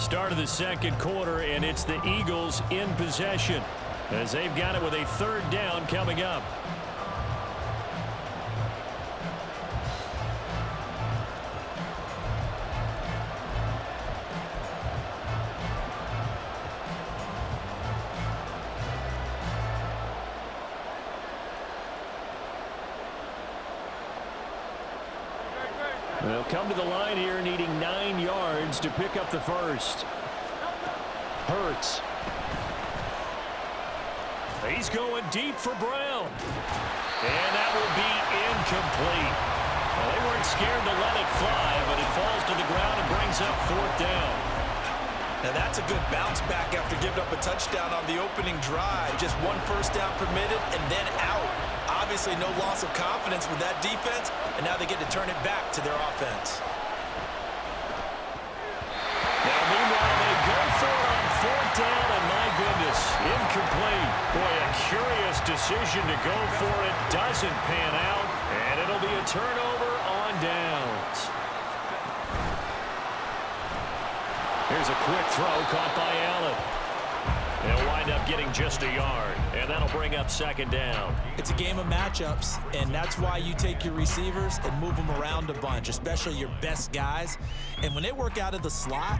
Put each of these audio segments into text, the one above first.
Start of the second quarter, and it's the Eagles in possession as they've got it with a third down coming up. They'll come to the line here needing 9 yards to pick up the first. Hurts. He's going deep for Brown. And that will be incomplete. Well, they weren't scared to let it fly, but it falls to the ground and brings up 4th down. Now that's a good bounce back after giving up a touchdown on the opening drive. Just 1 first down permitted and then out. Obviously no loss of confidence with that defense, and now they get to turn it back to their offense. Now meanwhile they go for it on 4th down, and my goodness, incomplete. Boy, a curious decision to go for it. Doesn't pan out, and it'll be a turnover on downs. Here's a quick throw caught by Allen. They'll wind up getting just a yard, and that'll bring up 2nd down. It's a game of matchups, and that's why you take your receivers and move them around a bunch, especially your best guys. And when they work out of the slot,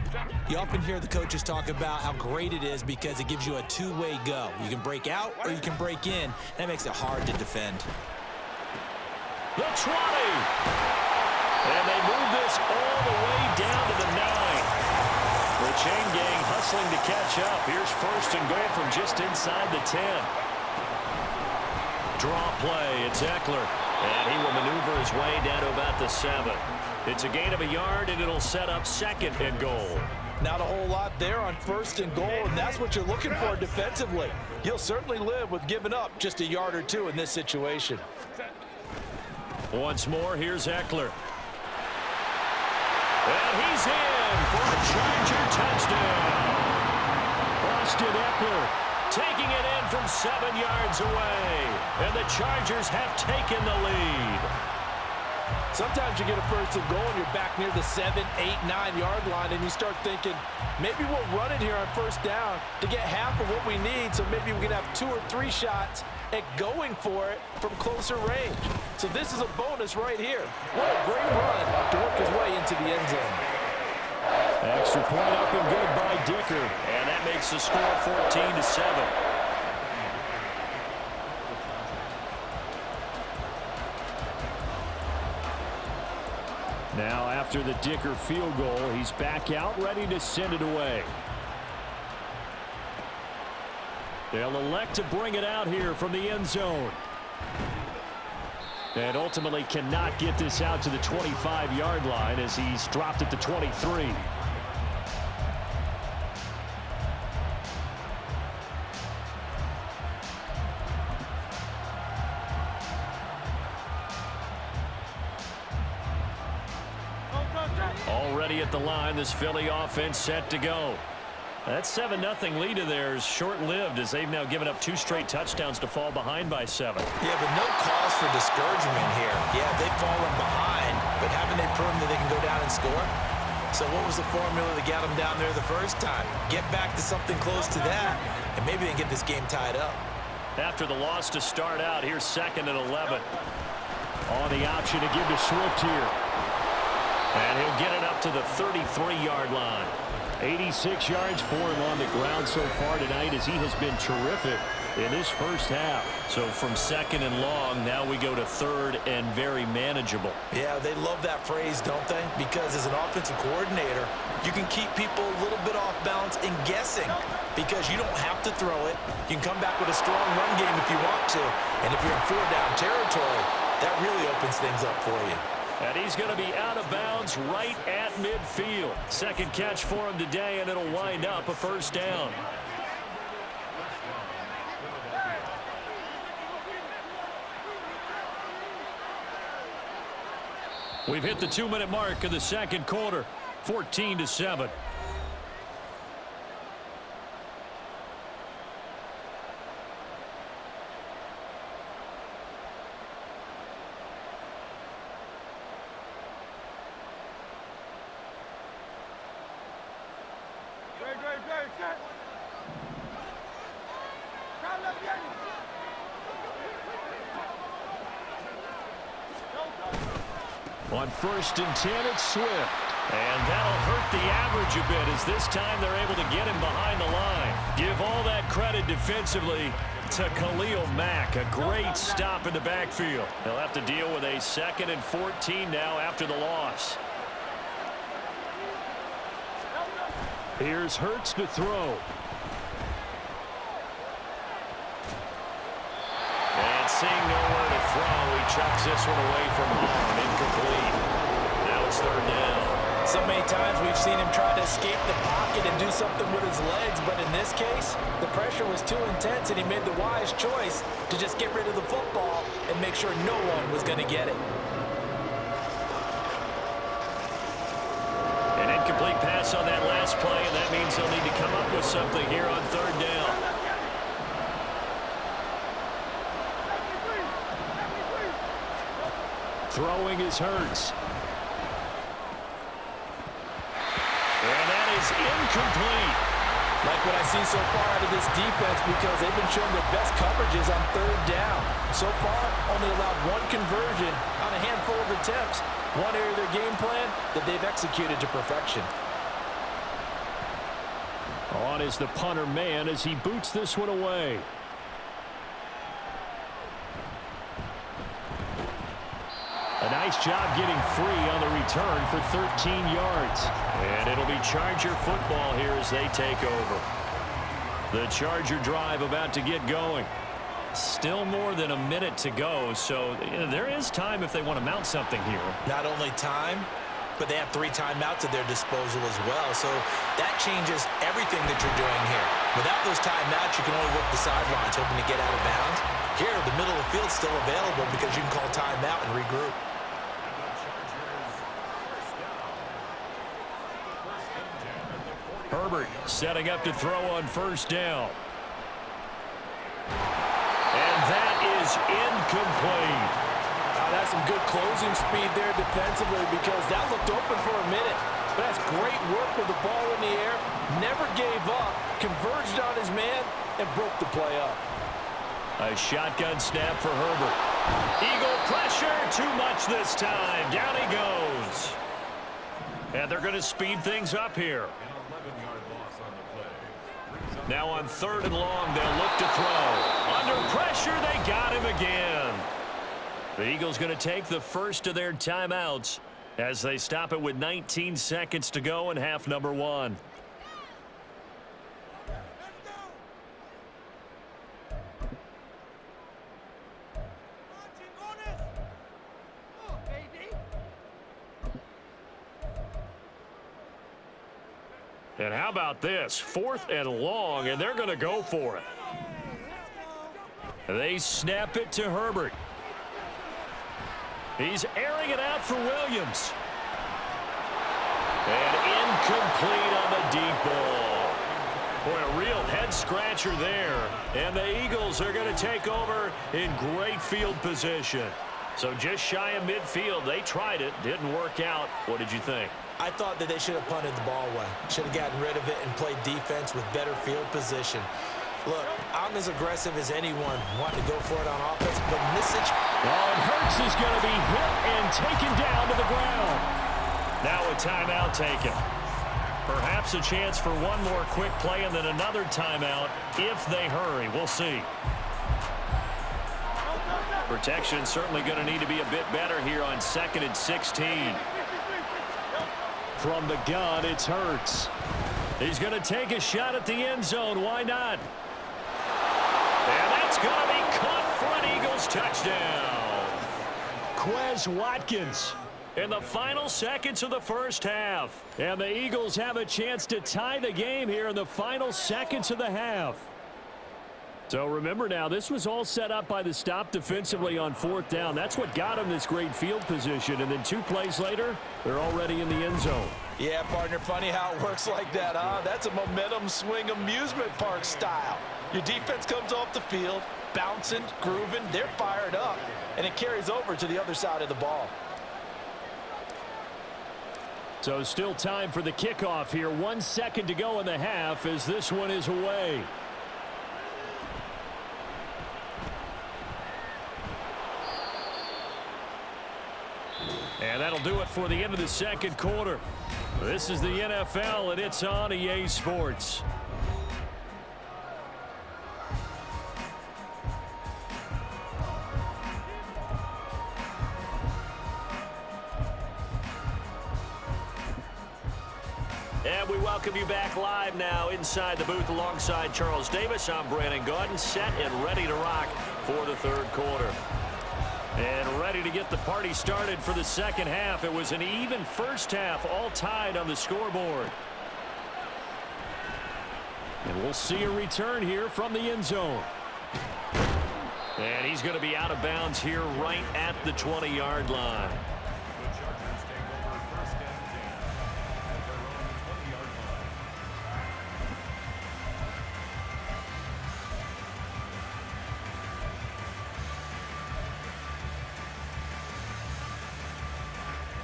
you often hear the coaches talk about how great it is because it gives you a two-way go. You can break out or you can break in. That makes it hard to defend. The 20. And they move this all the way down to the 9. The chain gang hustling to catch up. Here's 1st and goal from just inside the 10. Draw play. It's Eckler. And he will maneuver his way down to about the 7. It's a gain of a yard, and it'll set up 2nd and goal. Not a whole lot there on 1st and goal, and that's what you're looking for defensively. You'll certainly live with giving up just a yard or 2 in this situation. Once more, here's Eckler. And he's in for a Charger touchdown. Austin Eckler taking it in from 7 yards away. And the Chargers have taken the lead. Sometimes you get a 1st and goal and you're back near the 7, 8, 9-yard line, and you start thinking, maybe we'll run it here on 1st down to get half of what we need, so maybe we can have 2 or 3 shots at going for it from closer range. So this is a bonus right here. What a great run to work his way into the end zone. Extra point up and good by Dicker, and that makes the score 14-7. Now after the Dicker field goal, he's back out ready to send it away. They'll elect to bring it out here from the end zone. And ultimately cannot get this out to the 25-yard line as he's dropped at the 23. Already at the line, this Philly offense set to go. That 7-0 lead of theirs short-lived as they've now given up 2 straight touchdowns to fall behind by 7. Yeah, but no cause for discouragement here. Yeah, they've fallen behind, but haven't they proven that they can go down and score? So what was the formula that got them down there the first time? Get back to something close to that, and maybe they get this game tied up. After the loss to start out, here's 2nd and 11. On the option to give to Swift here. And he'll get it up to the 33-yard line. 86 yards for him on the ground so far tonight as he has been terrific in this first half. So from 2nd and long, now we go to 3rd and very manageable. Yeah, they love that phrase, don't they? Because as an offensive coordinator, you can keep people a little bit off balance and guessing because you don't have to throw it. You can come back with a strong run game if you want to. And if you're in 4-down territory, that really opens things up for you. And he's going to be out of bounds right at midfield. 2nd catch for him today, and it'll wind up a 1st down. We've hit the 2-minute mark of the second quarter, 14-7. On 1st and 10, it's Swift. And that'll hurt the average a bit as this time they're able to get him behind the line. Give all that credit defensively to Khalil Mack. A great stop in the backfield. He'll have to deal with a 2nd and 14 now after the loss. Here's Hurts to throw. And seeing nowhere to throw, he chucks this one away from home. Incomplete. Now it's 3rd down. So many times we've seen him try to escape the pocket and do something with his legs, but in this case, the pressure was too intense and he made the wise choice to just get rid of the football and make sure no one was going to get it. An incomplete pass on that last play, and that means they'll need to come up with something here on 3rd down. Throwing is Hurts. And that is incomplete. Like what I see so far out of this defense, because they've been showing their best coverages on 3rd down. So far, only allowed 1 conversion on a handful of attempts. One area of their game plan that they've executed to perfection. On is the punter man as he boots this one away. A nice job getting free on the return for 13 yards. And it'll be Charger football here as they take over. The Charger drive about to get going. Still more than a minute to go, so there is time if they want to mount something here. Not only time, but they have 3 timeouts at their disposal as well. So that changes everything that you're doing here. Without those timeouts, you can only work the sidelines, hoping to get out of bounds. Here, the middle of the field's still available because you can call timeout and regroup. Herbert setting up to throw on 1st down. And that is incomplete. That's some good closing speed there defensively because that looked open for a minute. But that's great work with the ball in the air. Never gave up, converged on his man, and broke the play up. A shotgun snap for Herbert. Eagle pressure, too much this time. Down he goes. And they're going to speed things up here. Now on 3rd and long, they'll look to throw. Under pressure, they got him again. The Eagles going to take the first of their timeouts as they stop it with 19 seconds to go in half number 1. And how about this? 4th and long, and they're going to go for it. They snap it to Herbert. He's airing it out for Williams. And incomplete on the deep ball. Boy, a real head-scratcher there. And the Eagles are going to take over in great field position. So just shy of midfield. They tried it. Didn't work out. What did you think? I thought that they should have punted the ball away. Should have gotten rid of it and played defense with better field position. Look, I'm as aggressive as anyone wanting to go for it on offense, but in this situation... And Hurts is going to be hit and taken down to the ground. Now a timeout taken. Perhaps a chance for one more quick play and then another timeout if they hurry. We'll see. Protection certainly going to need to be a bit better here on 2nd and 16. From the gun, it's Hurts. He's going to take a shot at the end zone. Why not? And that's going to be caught for an Eagles touchdown. Quez Watkins in the final seconds of the first half. And the Eagles have a chance to tie the game here in the final seconds of the half. So remember now, this was all set up by the stop defensively on 4th down. That's what got them this great field position. And then 2 plays later, they're already in the end zone. Yeah, partner, funny how it works like that, huh? That's a momentum swing amusement park style. Your defense comes off the field, bouncing, grooving, they're fired up, and it carries over to the other side of the ball. So still time for the kickoff here. 1 second to go in the half as this one is away. And that'll do it for the end of the second quarter. This is the NFL, and it's on EA Sports. And we welcome you back live now inside the booth alongside Charles Davis. I'm Brandon Gaudin, set and ready to rock for the third quarter. And ready to get the party started for the second half. It was an even first half, all tied on the scoreboard. And we'll see a return here from the end zone. And he's going to be out of bounds here right at the 20-yard line.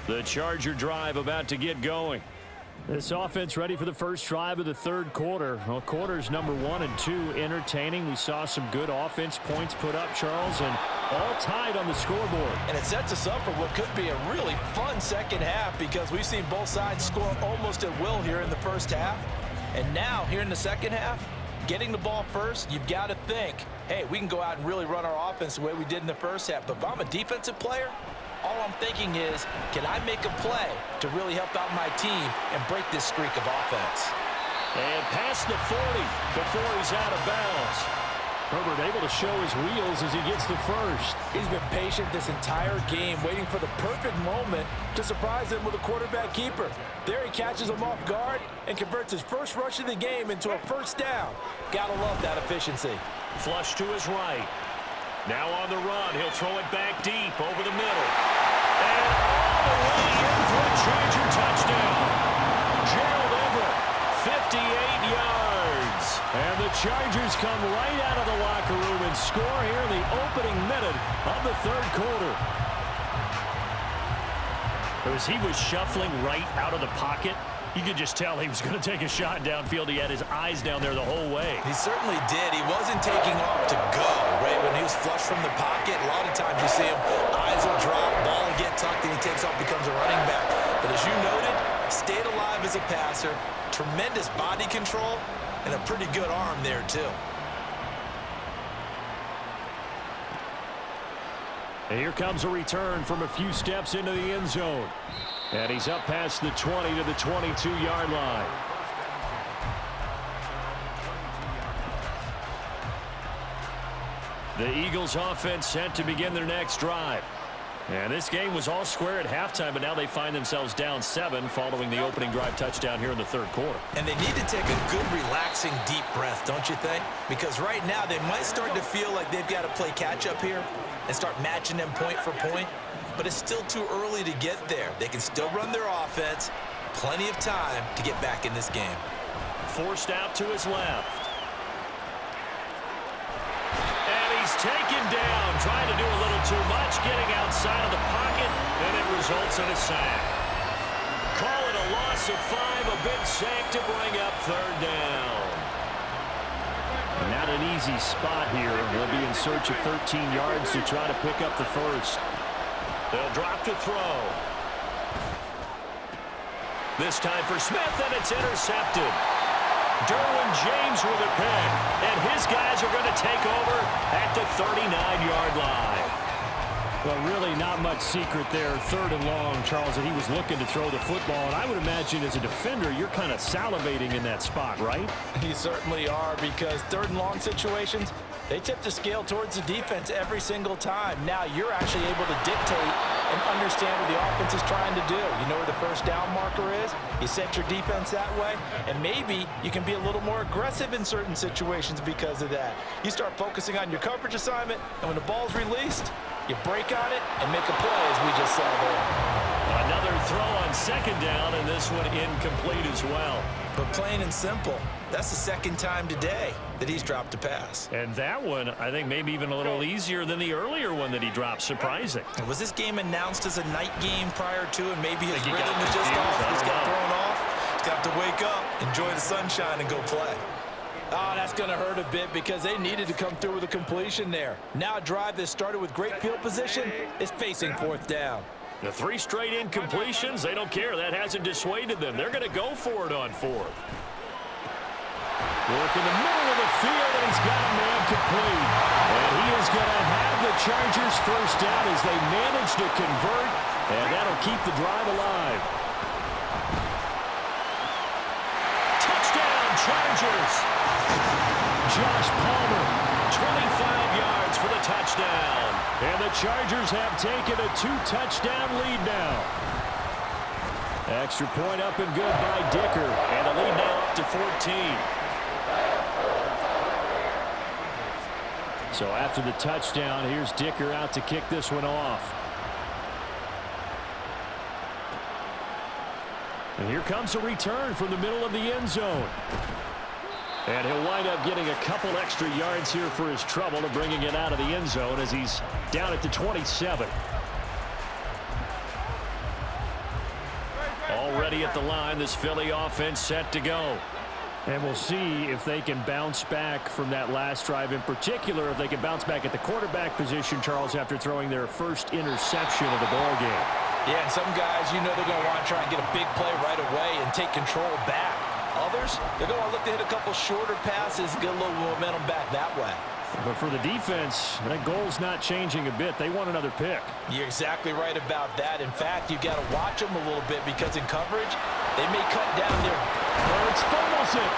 The Charger drive about to get going. This offense ready for the first drive of the third quarter. Well, quarters number 1 and 2 entertaining. We saw some good offense points put up, Charles, and all tied on the scoreboard. And it sets us up for what could be a really fun second half because we've seen both sides score almost at will here in the first half. And now, here in the second half, getting the ball first, you've got to think, hey, we can go out and really run our offense the way we did in the first half. But if I'm a defensive player, all I'm thinking is, can I make a play to really help out my team and break this streak of offense? And past the 40 before he's out of bounds. Herbert able to show his wheels as he gets the first. He's been patient this entire game, waiting for the perfect moment to surprise him with a quarterback keeper. There he catches him off guard and converts his first rush of the game into a first down. Gotta love that efficiency. Flush to his right. Now on the run, he'll throw it back deep over the middle. And all the way in for a Charger touchdown. Gerald Everett, 58 yards. And the Chargers come right out of the locker room and score here in the opening minute of the third quarter. As he was shuffling right out of the pocket, you could just tell he was going to take a shot downfield. He had his eyes down there the whole way. He certainly did. He wasn't taking off to go, right? When he was flushed from the pocket, a lot of times you see him, eyes will drop, ball will get tucked, and he takes off, becomes a running back. But as you noted, stayed alive as a passer, tremendous body control, and a pretty good arm there, too. And here comes a return from a few steps into the end zone. And he's up past the 20 to the 22-yard line. The Eagles offense set to begin their next drive. And this game was all square at halftime, but now they find themselves down 7 following the opening drive touchdown here in the third quarter. And they need to take a good, relaxing, deep breath, don't you think? Because right now they might start to feel like they've got to play catch-up here and start matching them point for point. But it's still too early to get there. They can still run their offense. Plenty of time to get back in this game. Forced out to his left. And he's taken down, trying to do a little too much, getting outside of the pocket, and it results in a sack. Call it a loss of 5, a big sack to bring up third down. Not an easy spot here. They'll be in search of 13 yards to try to pick up the first. They'll drop to throw. This time for Smith, and it's intercepted. Derwin James with a pick, and his guys are going to take over at the 39-yard line. Well, really not much secret there. Third and long, Charles, and he was looking to throw the football. And I would imagine as a defender, you're kind of salivating in that spot, right? You certainly are, because third and long situations, they tip the scale towards the defense every single time. Now you're actually able to dictate and understand what the offense is trying to do. You know where the first down marker is. You set your defense that way, and maybe you can be a little more aggressive in certain situations because of that. You start focusing on your coverage assignment, and when the ball's released, you break on it and make a play, as we just saw there. Another throw on second down, and this one incomplete as well. But plain and simple, that's the second time today that he's dropped a pass. And that one, I think, maybe even a little easier than the earlier one that he dropped. Surprising. Was this game announced as a night game prior to, and maybe his rhythm was just off? He's enjoy the sunshine and go play. Oh, that's going to hurt a bit because they needed to come through with a completion there. Now a drive that started with great field position is facing fourth down. The 3 straight incompletions, they don't care. That hasn't dissuaded them. They're going to go for it on fourth. Work in the middle of the field, and he's got a man complete. And he is going to have the Chargers first down as they manage to convert, and that'll keep the drive alive. Touchdown, Chargers. Josh Palmer, 25 yards for the touchdown. And the Chargers have taken a 2-touchdown lead now. Extra point up and good by Dicker. And the lead now up to 14. So after the touchdown, here's Dicker out to kick this one off. And here comes a return from the middle of the end zone. And he'll wind up getting a couple extra yards here for his trouble to bringing it out of the end zone as he's down at the 27. Already at the line, this Philly offense set to go. And we'll see if they can bounce back from that last drive, in particular if they can bounce back at the quarterback position, Charles, after throwing their first interception of the ball game. Yeah, some guys, you know they're going to want to try and get a big play right away and take control back. Others, they're going to look to hit a couple shorter passes, get a little momentum back that way. But for the defense, that goal's not changing a bit. They want another pick. You're exactly right about that. In fact, you've got to watch them a little bit because in coverage, they may cut down their... Hurts fumbles it.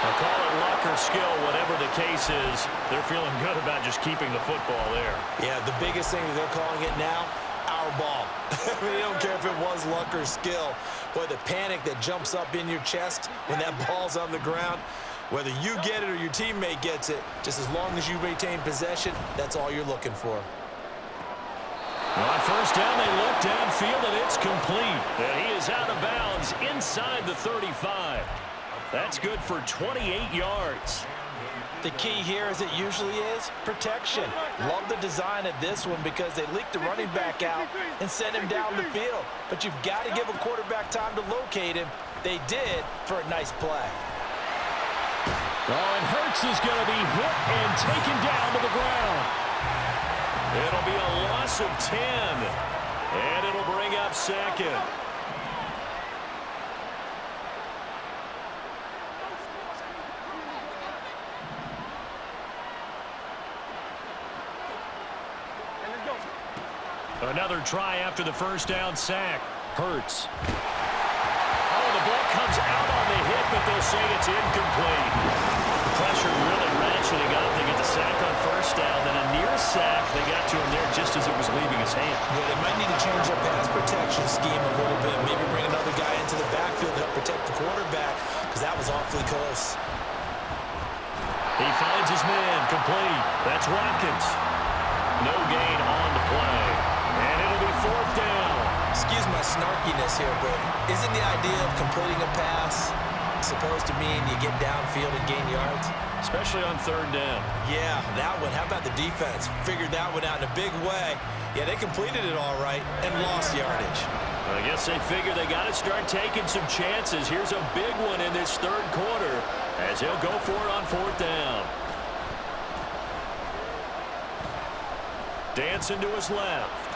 They'll call it luck or skill, whatever the case is. They're feeling good about just keeping the football there. Yeah, the biggest thing that they're calling it now, our ball. I mean, they don't care if it was luck or skill. Boy, the panic that jumps up in your chest when that ball's on the ground, whether you get it or your teammate gets it, just as long as you retain possession, that's all you're looking for. On first down, they look downfield, and it's complete. And he is out of bounds inside the 35. That's good for 28 yards. The key here, as it usually is, protection. Love the design of this one because they leaked the running back out and sent him down the field. But you've got to give a quarterback time to locate him. They did for a nice play. Oh, and Hurts is going to be hit and taken down to the ground. It'll be a loss of 10, and it'll bring up second. Another try after the first down sack. Hurts. Oh, the ball comes out on the hit, but they'll say it's incomplete. Pressure really ratcheting up. They get the sack on first down, then a near sack. They got to him there just as it was leaving his hand. Yeah, they might need to change their pass protection scheme a little bit. Maybe bring another guy into the backfield to help protect the quarterback, because that was awfully close. He finds his man complete. That's Watkins. No gain on the play. And it'll be fourth down. Excuse my snarkiness here, but isn't the idea of completing a pass supposed to mean you get downfield and gain yards? Especially on third down. Yeah, that one. How about the defense? Figured that one out in a big way. Yeah, they completed it all right and lost yardage. I guess they figure they got to start taking some chances. Here's a big one in this third quarter as he'll go for it on fourth down. Dancing to his left.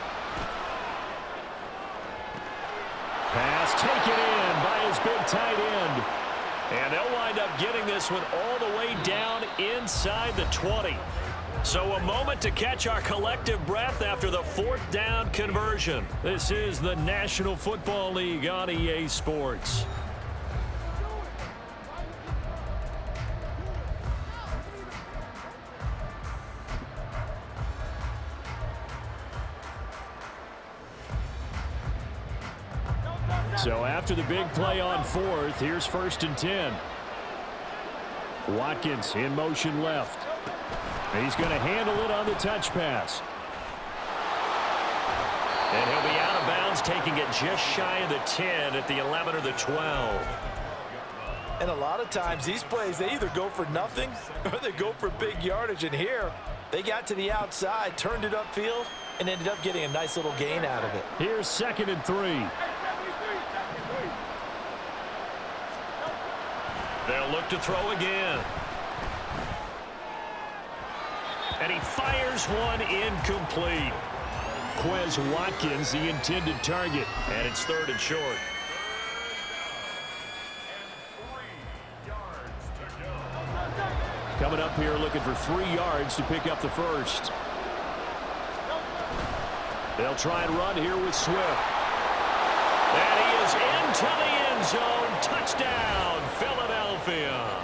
Pass taken in by his big tight end. And they'll wind up getting this one all the way down inside the 20. So a moment to catch our collective breath after the fourth down conversion. This is the National Football League on EA Sports. So after the big play on fourth, here's first and 10. Watkins in motion left. He's going to handle it on the touch pass. And he'll be out of bounds, taking it just shy of the 10 at the 11 or the 12. And a lot of times these plays, they either go for nothing or they go for big yardage. And here, they got to the outside, turned it upfield, and ended up getting a nice little gain out of it. Here's second and 3. They'll look to throw again. And he fires one incomplete. Quez Watkins, the intended target. And it's 3rd and short. Coming up here looking for 3 yards to pick up the first. They'll try and run here with Swift. And he is into the end zone. Touchdown, Philadelphia.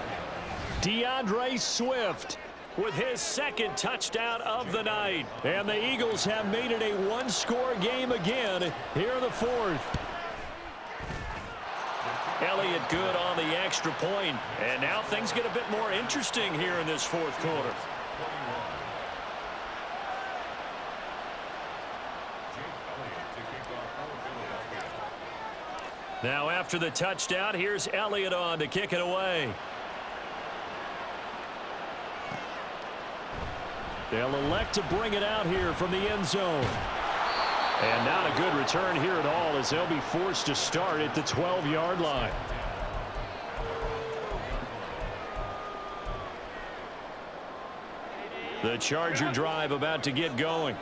DeAndre Swift with his 2nd touchdown of the night. And the Eagles have made it a 1-score game again here in the 4th. Elliott good on the extra point. And now things get a bit more interesting here in this 4th quarter. Now after the touchdown, here's Elliott on to kick it away. They'll elect to bring it out here from the end zone. And not a good return here at all as they'll be forced to start at the 12-yard line. The Charger drive about to get going.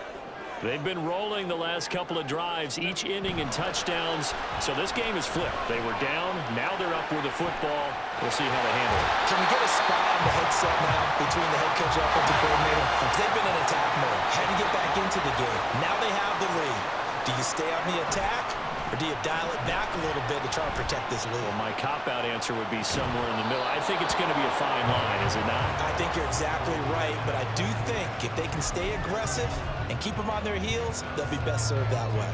They've been rolling the last couple of drives, each inning in touchdowns. So this game is flipped. They were down. Now they're up with the football. We'll see how they handle it. Can we get a spot on the headset now between the head coach and offensive coordinator? They've been in attack mode. Had to get back into the game. Now they have the lead. Do you stay on the attack, or do you dial it back a little bit to try and protect this lead? Well, my cop-out answer would be somewhere in the middle. I think it's going to be a fine line, is it not? I think you're exactly right, but I do think if they can stay aggressive and keep them on their heels, they'll be best served that way.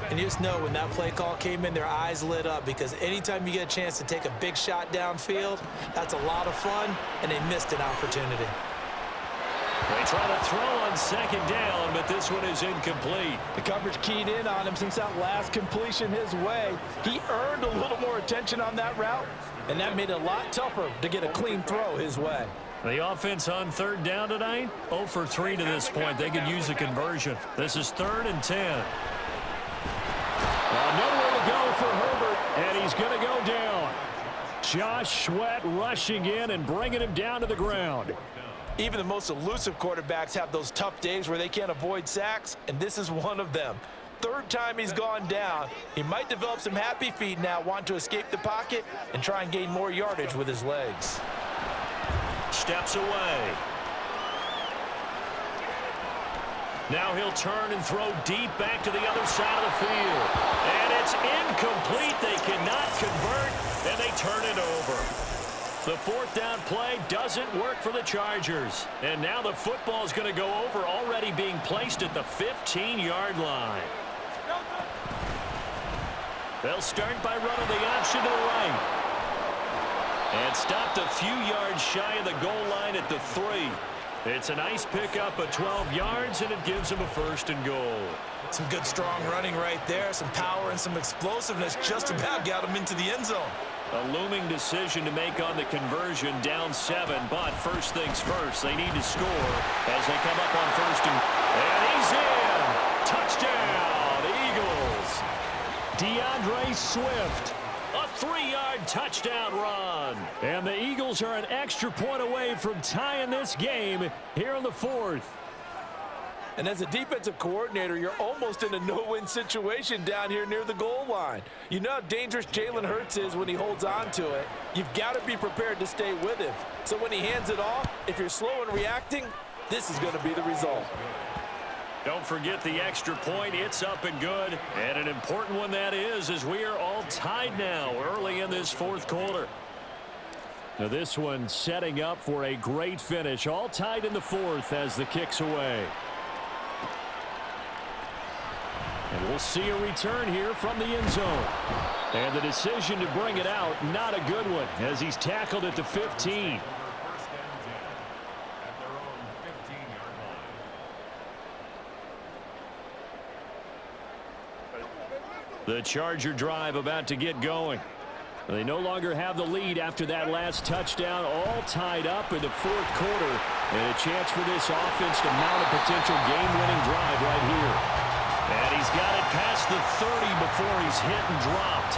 And you just know when that play call came in, their eyes lit up, because anytime you get a chance to take a big shot downfield, that's a lot of fun, and they missed an opportunity. They try to throw on 2nd down, but this one is incomplete. The coverage keyed in on him since that last completion his way. He earned a little more attention on that route, and that made it a lot tougher to get a clean throw his way. The offense on 3rd down tonight, 0 for 3 to this point. They could use a conversion. This is 3rd and 10. Nowhere to go for Herbert, and he's going to go down. Josh Sweat rushing in and bringing him down to the ground. Even the most elusive quarterbacks have those tough days where they can't avoid sacks, and this is one of them. 3rd time he's gone down. He might develop some happy feet now, want to escape the pocket and try and gain more yardage with his legs. Steps away. Now he'll turn and throw deep back to the other side of the field. And it's incomplete. They cannot convert, and they turn it over. The 4th down play doesn't work for the Chargers. And now the football is going to go over, already being placed at the 15-yard line. They'll start by running the option to the right. And stopped a few yards shy of the goal line at the 3. It's a nice pickup of 12 yards, and it gives them a 1st and goal. Some good, strong running right there. Some power and some explosiveness just about got him into the end zone. A looming decision to make on the conversion, down 7, but first things first, they need to score as they come up on 1st and he's in! Touchdown, Eagles! DeAndre Swift, a 3-yard touchdown run. And the Eagles are an extra point away from tying this game here in the 4th. And as a defensive coordinator, you're almost in a no-win situation down here near the goal line. You know how dangerous Jalen Hurts is when he holds on to it. You've got to be prepared to stay with him. So when he hands it off, if you're slow in reacting, this is going to be the result. Don't forget the extra point. It's up and good. And an important one that is, as we are all tied now early in this 4th quarter. Now this one setting up for a great finish. All tied in the 4th as the kick's away. And we'll see a return here from the end zone. And the decision to bring it out, not a good one, as he's tackled at the 15. The Charger drive about to get going. They no longer have the lead after that last touchdown, all tied up in the 4th quarter. And a chance for this offense to mount a potential game-winning drive right here. And he's got it past the 30 before he's hit and dropped.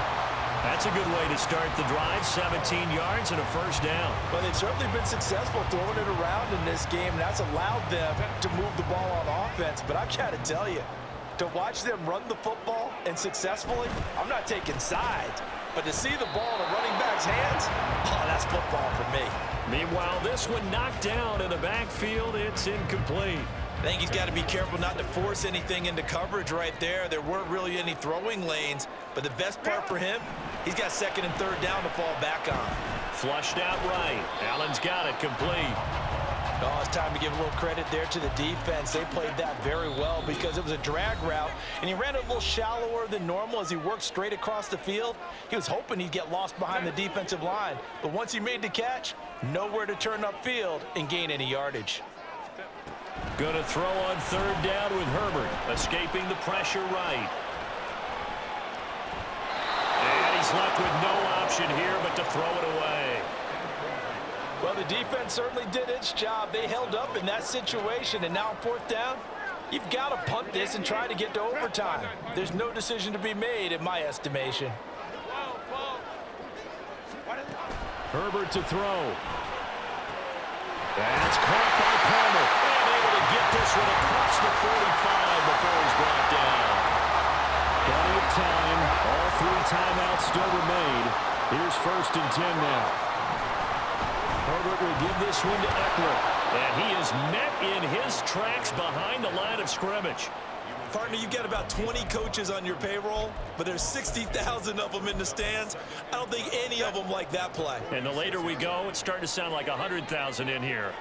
That's a good way to start the drive. 17 yards and a first down. Well, they've certainly been successful throwing it around in this game, and that's allowed them to move the ball on offense. But I've got to tell you, to watch them run the football and successfully, I'm not taking sides. But to see the ball in a running back's hands, oh, that's football for me. Meanwhile, this one knocked down in the backfield. It's incomplete. I think he's got to be careful not to force anything into coverage right there. There weren't really any throwing lanes, but the best part for him, he's got second and third down to fall back on. Flushed out right. Allen's got it complete. Oh, it's time to give a little credit there to the defense. They played that very well because it was a drag route, and he ran it a little shallower than normal as he worked straight across the field. He was hoping he'd get lost behind the defensive line, but once he made the catch, nowhere to turn upfield and gain any yardage. Going to throw on third down with Herbert, escaping the pressure right. And he's left with no option here but to throw it away. Well, the defense certainly did its job. They held up in that situation, and now on fourth down, you've got to punt this and try to get to overtime. There's no decision to be made in my estimation. Herbert to throw. That's caught by Palmer. And able to get this one across the 45 before he's brought down. Plenty of time. All three timeouts still remain. Here's first and 10 now. Herbert will give this one to Eckler. And he is met in his tracks behind the line of scrimmage. Partner, you've got about 20 coaches on your payroll, but there's 60,000 of them in the stands. I don't think any of them like that play. And the later we go, it's starting to sound like 100,000 in here.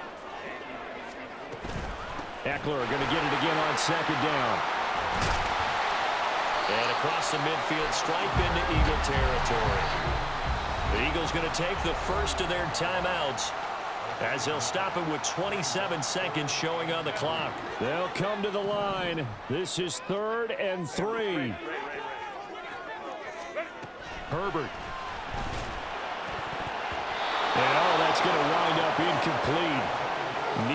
Eckler going to get it again on second down. And across the midfield stripe into Eagle territory. The Eagles going to take the first of their timeouts as they'll stop it with 27 seconds showing on the clock. They'll come to the line. This is 3rd and 3. Herbert. And oh, that's going to wind up incomplete.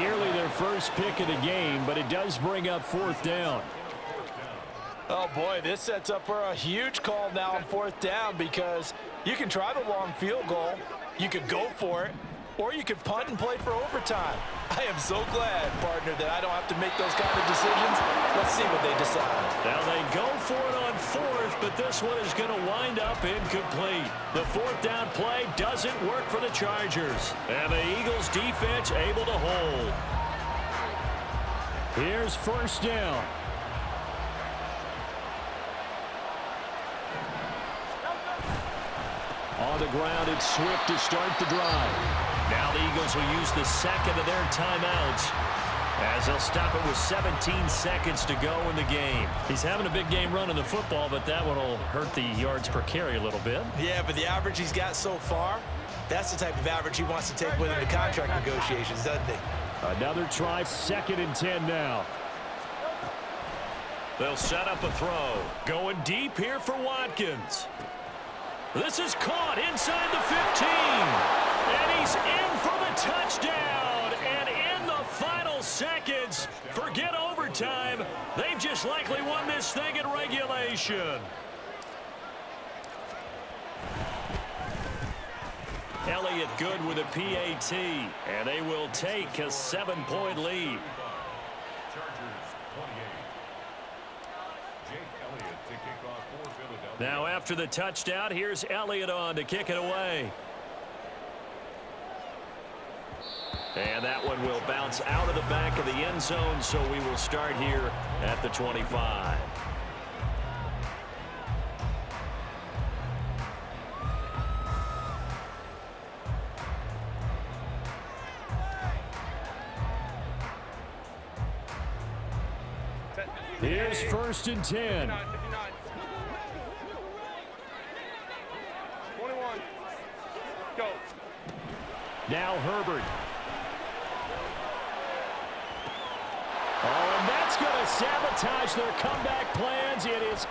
Nearly their first pick of the game, but it does bring up fourth down. Oh, boy, this sets up for a huge call now on fourth down because you can try the long field goal, you could go for it, or you could punt and play for overtime. I am so glad, partner, that I don't have to make those kind of decisions. Let's see what they decide. Now they go for it on fourth, but this one is going to wind up incomplete. The fourth down play doesn't work for the Chargers. And the Eagles defense able to hold. Here's first down. On the ground, it's Swift to start the drive. Now the Eagles will use the second of their timeouts as they'll stop it with 17 seconds to go in the game. He's having a big game running the football, but that one will hurt the yards per carry a little bit. Yeah, but the average he's got so far, that's the type of average he wants to take with him to contract negotiations, doesn't he? Another try, 2nd and 10 now. They'll set up a throw. Going deep here for Watkins. This is caught inside the 15. And he's in for the touchdown. And in the final seconds, forget overtime. They've just likely won this thing in regulation. Elliott good with a PAT. And they will take a 7-point lead. Now after the touchdown, here's Elliott on to kick it away. And that one will bounce out of the back of the end zone, so we will start here at the 25. Here's 1st and 10. 21. Go. Now Herbert. Oh, and that's going to sabotage their comeback plans. It is